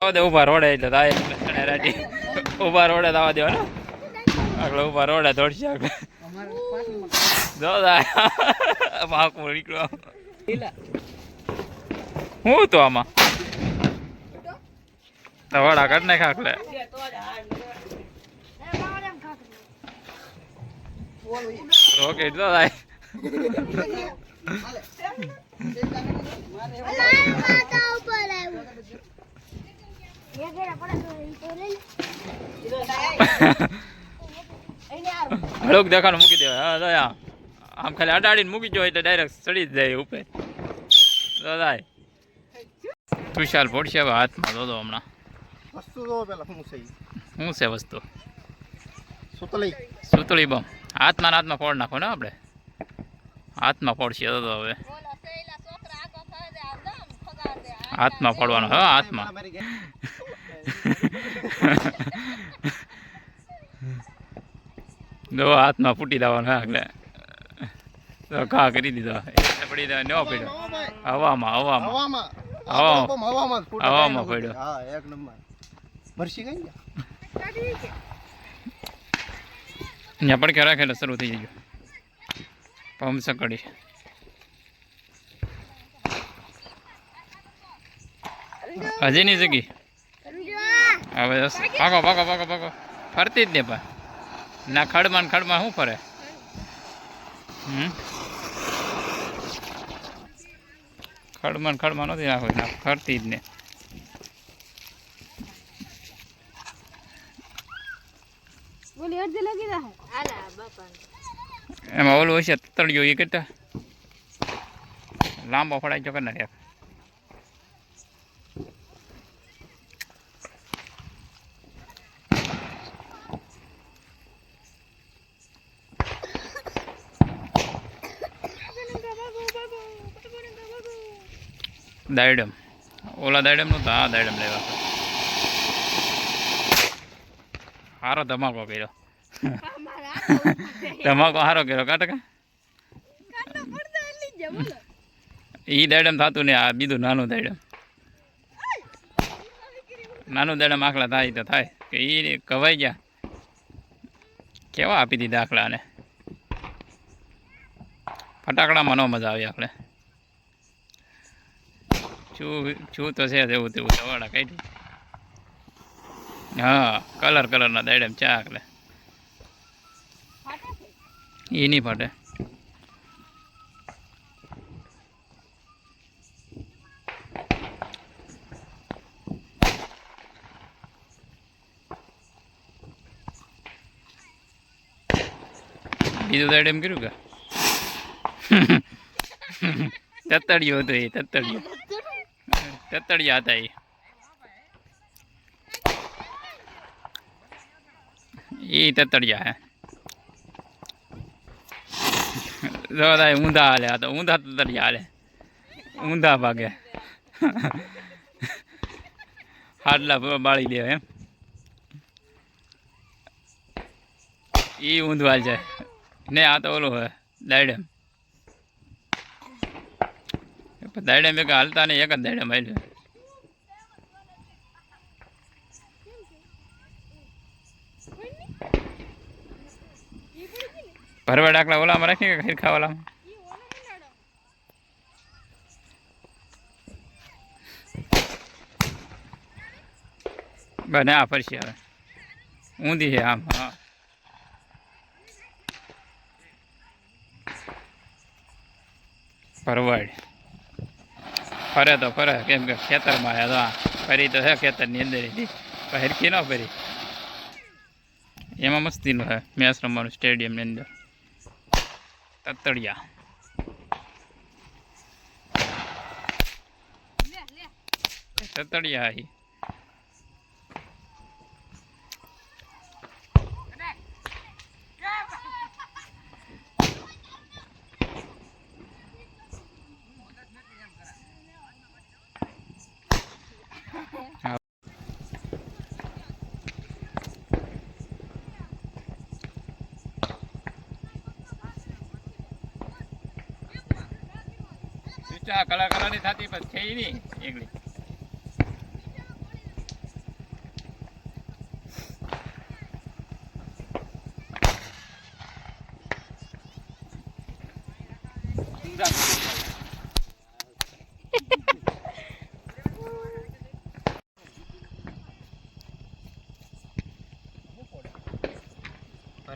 દે ઉભા રોડે એટલે થાય એટલે રાજી ઉભા રોડે થવા દેવા આગળ ઉભા રોડે દોડશે આગળ જો પાકું નીકળો હું તો આમાં વડા કાઢ નાખ આખલે રોકેટ તો થાય હળોક દેખાનું મૂકી દેવાય હા દયા આમ ખાલી અડાડીને મૂકી જો એટલે ડાયરેક્ટ ચડી જ જાય ઉપર દાદા વિશાલ પડશે હવે હાથમાં દો હમણાં વસ્તુ જો પેલા શું છે વસ્તુ સુતળી બમ હાથમાં ફોડ નાખો ને આપણે હાથમાં ફોડશે તો હવે હાથમાં ફોડવાનો હા હાથમાં દો હાથમાં ફૂટી દેવાનો એટલે તો ઘા કરી દીધો પડી દે ન પડ્યો હવામાં પડ્યો હા એક નંબર મરસી ગઈ ત્યાં પડકે રાખેલો શરૂ થઈ ગયો પંપ સકડી હજી ની જગી હવે પાકો ફરતી જ ને પા ના ખડમાં શું ફરે ખડમાં નથી નાખો ના ફરતી જ ને એમાં ઓલું હશે તળિયો એ કરતા લાંબો ફળાઈ જો કર દાયડમ ઓલા દાયડમ નું તો આ દાયડમ લેવા સારો ધમાકો કર્યો ધમાકો સારો કર્યો કાટકા ઈ દાયડમ થતું ને આ બીજું નાનું દાયડમ આખલા થાય તો થાય કે ઈ કવાઈ ગયા કેવા આપી દીધા આખલાને ફટાકડામાં ન મજા આવી આપણે છું તો છે એવું તેવું સવાડા કાઢી હા કલરના દાયડમ ચા આખલે એ નહીં ફાટે બીજું દાયડમ કર્યું કે તતડિયું હતું એ તતડિયા હતા એ તતડિયા હે ઊંધા હાલે આ તો ઊંધા તતડિયા હાલે ઊંધા ભાગે હાડલા બાળી દે એમ એ ઊંધું હાલ જાય ને આ તો ઓલું હે દાયડમ એક હાલતા ને એક જ દાયડમ હાલ્યું ભરવા ડાકલા ઓલામાં રાખી કે ખીરખા ઓલામાં બને આ ફરશી હવે ઊંધી છે આમ હા ભરવાડ ફરે તો ફરે કેમ કે ખેતરમાં આવ્યા ફરી તો છે ખેતરની અંદર હરકી ન ફરી એમાં મસ્તીનું છે મેચ રમવાનું સ્ટેડિયમની અંદર તતડિયા તતડિયા કલરની થતી પછી છે નહીં એકલી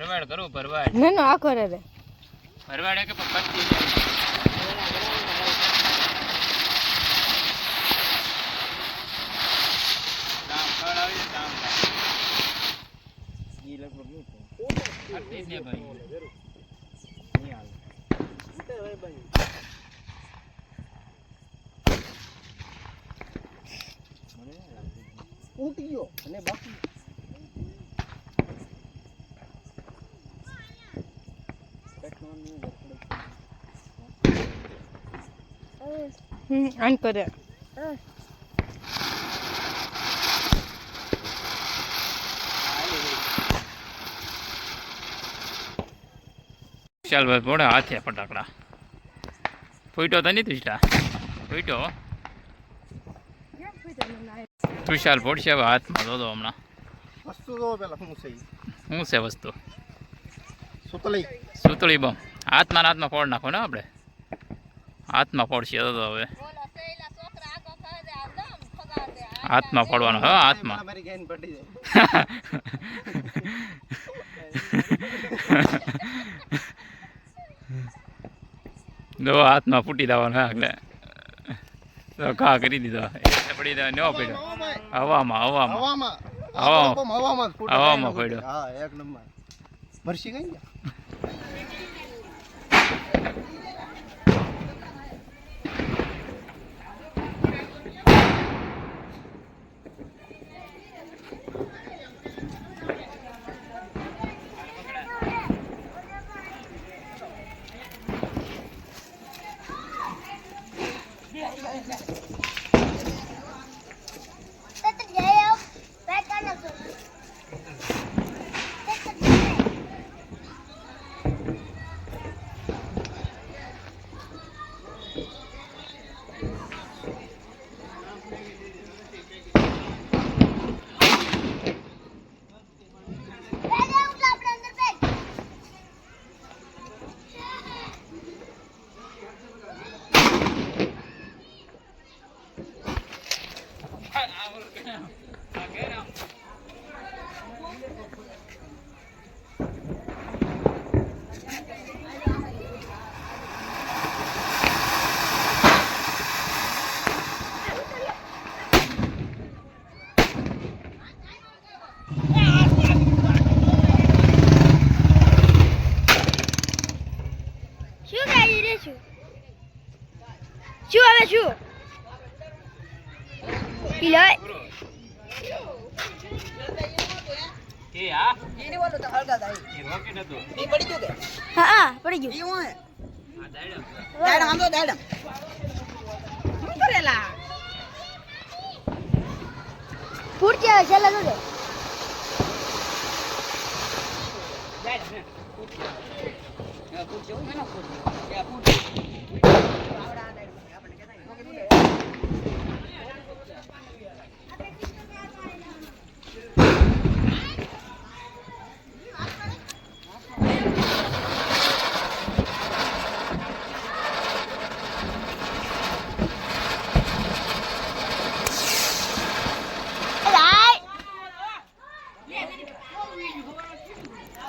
ભરવાડ કરું ભરવાડ ના ના આખો રે ભરવાડે કે પકડતી કામ કરાવી કામ ઈ લગભગ નહીં થાય. આટલી જ ને ભાઈ નહીં હાલે. ઉઠી ગયો અને બાકી આન કરે ચાલ ભાઈ પોડે હાથે ફટાકડા ફૂટો તો નહીં તુષ્ટા ફૂટો તુષાલ પોડશે હવે હાથમાં દો હમણાં વસ્તુ જોવો પેલા શું છે ઈ. શું છે વસ્તુ સુતળી સુતળી બમ હાથમાં ફોડ નાખો ને આપણે હાથમાં ફોડશે તો હવે હાથમાં ફોડવાનો હા હાથમાં મારી ગાયને પડી જાય. દો હાથમાં ફૂટી દેવાનો હા એટલે તો ઘા કરી દીધો એટલે પડી દે ન પડ્યો હવામાં હવામાં હવામાં હવામાં હવામાં જ ફૂટે. હવામાં પડ્યો. હા એક નંબર ભરસી ગઈ ને શું આવે શું પીલાય એ હા એની બોલો તો હળગા થાય એ રોકેટ હતો એ પડી ગયો કે હા પડી ગયું ઈ હું હે આ દાડમ દાડમ આમ તો દાડમ શું કરેલા ફૂટ જાય છેલ્લા જોડે દાડમ હે ફૂટ જેવું હે ને ફૂટ કે ફૂટ આવડા દાડમ આપણે કેતા ઓકે દે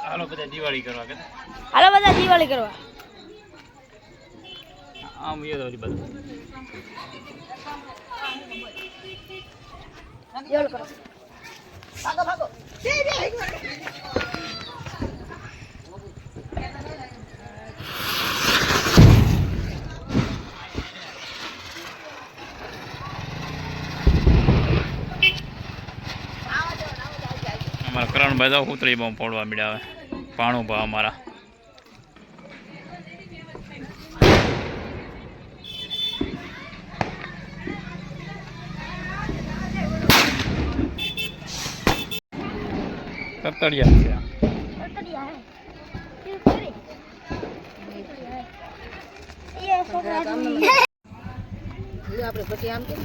હાલો બધા દિવાળી કરવા કે હાલો બધા દિવાળી કરવા આમ એ તો બધું દિવાળી કરો ભાગો ભાગો દે દે અમારા કરણભાઈ તો ઉતરી બહુ પડવા મળ્યા હવે પાણું ભાવ અમારા તતડિયા છે આપણે પછી આમ કે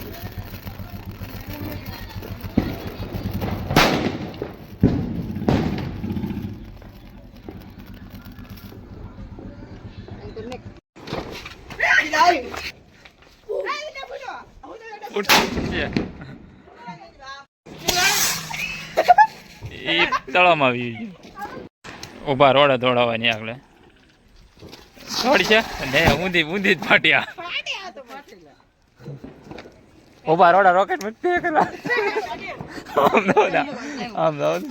એ તળાવમાં આવી ગયું ઊભા રોડે દોડાવવાની આગળ દોડશે ને ઊંધી ઊંધી જ ફાટ્યા ઊભા રોડા રોકેટ મૂકી પેલા આમ દોડા આમ દોડ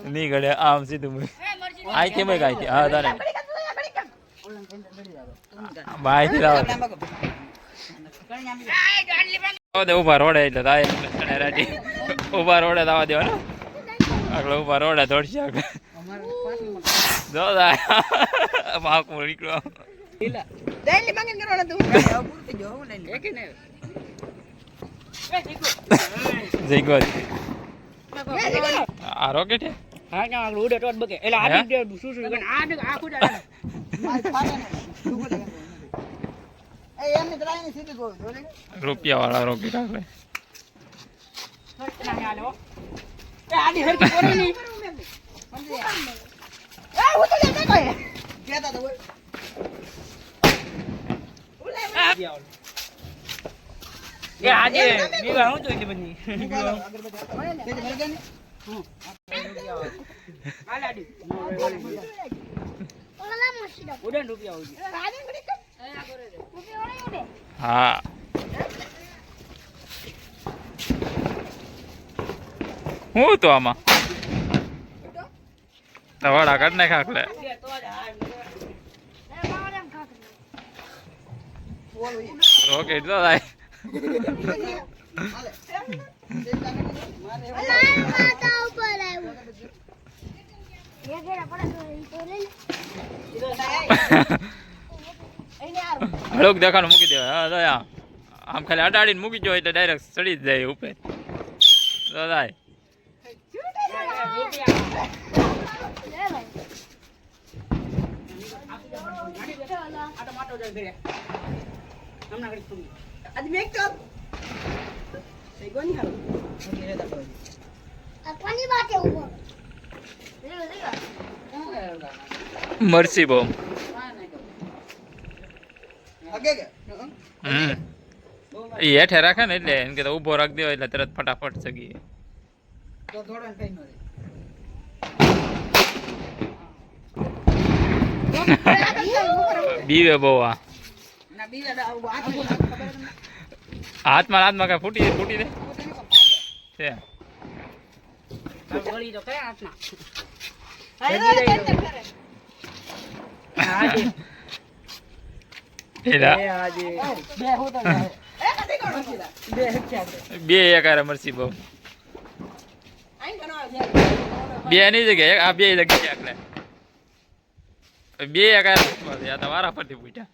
નહીં ગળે આમ સીધું આઈ કેમ ગાય હા તારે બાય લાવ ઊભા રોડે એટલે તાય રાજી ઊભા રોડે દાવા દેવા ને આગળ ઊભા રોડે દોડશે આગળ જો માકું નીકળો જય ગોદ આ રોકેટ હે હા કે આગળ ઉડે તો જ બકે એટલે આ શું શું આ આ ખુડા એ એમને ત્રાઈને સીધી ગોળ જોલે રૂપિયા વાળા રોકેટ આગળ એ આડી હરકી કોરી ની એ હું તો લેતા કોઈ કેતા તો એ આજે બીવા હું તો એટલે બની હા હું તો આમાં તવાડા કાઢ નાખ આખલે રોકેટ તો થાય હળોક દેખાનું મૂકી દેવાય હા દયા આમ ખાલી અડાડીને મૂકી જો એટલે ડાયરેક્ટ ચડી જ જાય ઉપર તો થાય મરસી બહુ એ હેઠે રાખે ને એટલે એને કે ઉભો રાખી દેવાય એટલે તરત ફટાફટ સગી બીવે બહુ આ હાથમાં કઈ ફૂટી દે છે બે એકારે મરસી બહુ બે ની જગ્યાએ આ બે જગ્યાએ આટલે બે એકારે વારા પરથી પૂછ્યા